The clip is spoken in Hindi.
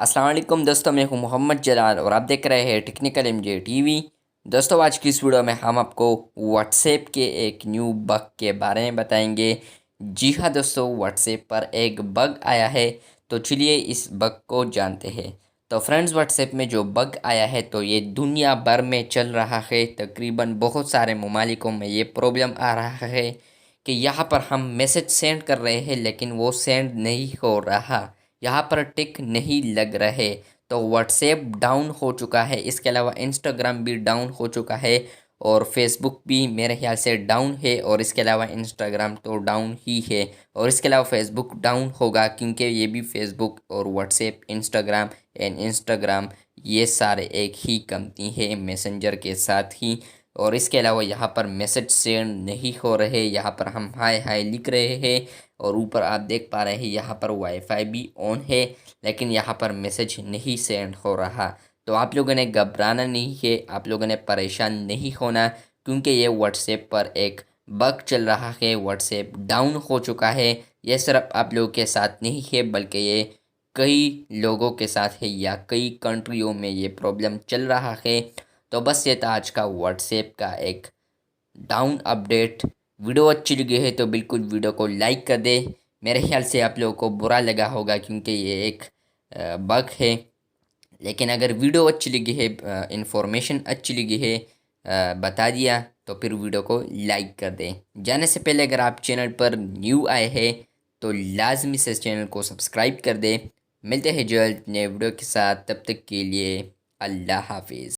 अस्सलाम वालेकुम दोस्तों, मैं हूं मोहम्मद जलाल और आप देख रहे हैं टेक्निकल एमजे टीवी। दोस्तों, आज की इस वीडियो में हम आपको व्हाट्सएप के एक न्यू बग के बारे में बताएंगे। जी हाँ दोस्तों, व्हाट्सएप पर एक बग आया है, तो चलिए इस बग को जानते हैं। तो फ्रेंड्स, व्हाट्सएप में जो बग आया है तो ये दुनिया भर में चल रहा है। तकरीबन बहुत सारे ममालिकों में ये प्रॉब्लम आ रहा है कि यहाँ पर हम मैसेज सेंड कर रहे हैं लेकिन वो सेंड नहीं हो रहा, यहाँ पर टिक नहीं लग रहे। तो व्हाट्सएप डाउन हो चुका है, इसके अलावा इंस्टाग्राम भी डाउन हो चुका है और फेसबुक भी मेरे ख्याल से डाउन है, और इसके अलावा इंस्टाग्राम तो डाउन ही है, और इसके अलावा फेसबुक डाउन होगा क्योंकि ये भी फेसबुक और व्हाट्सएप, इंस्टाग्राम ये सारे एक ही कंपनी है मैसेंजर के साथ ही। और इसके अलावा यहाँ पर मैसेज सेंड नहीं हो रहे, यहाँ पर हम हाय हाय लिख रहे हैं और ऊपर आप देख पा रहे हैं यहाँ पर वाईफाई भी ऑन है, लेकिन यहाँ पर मैसेज नहीं सेंड हो रहा। तो आप लोगों ने घबराना नहीं है, आप लोगों ने परेशान नहीं होना, क्योंकि ये व्हाट्सएप पर एक बग चल रहा है, व्हाट्सएप डाउन हो चुका है। ये सिर्फ आप लोगों के साथ नहीं है बल्कि ये कई लोगों के साथ है या कई कंट्रियों में ये प्रॉब्लम चल रहा है। तो बस ये था आज का व्हाट्सएप का एक डाउन अपडेट। वीडियो अच्छी लगी है तो बिल्कुल वीडियो को लाइक कर दे। मेरे ख्याल से आप लोगों को बुरा लगा होगा क्योंकि ये एक बग है, लेकिन अगर वीडियो अच्छी लगी है, इंफॉर्मेशन अच्छी लगी है, बता दिया, तो फिर वीडियो को लाइक कर दें। जाने से पहले अगर आप चैनल पर न्यू आए हैं तो लाजमी से चैनल को सब्सक्राइब कर दें। मिलते हैं जल्द नए वीडियो के साथ, तब तक के लिए अल्लाह हाफिज़।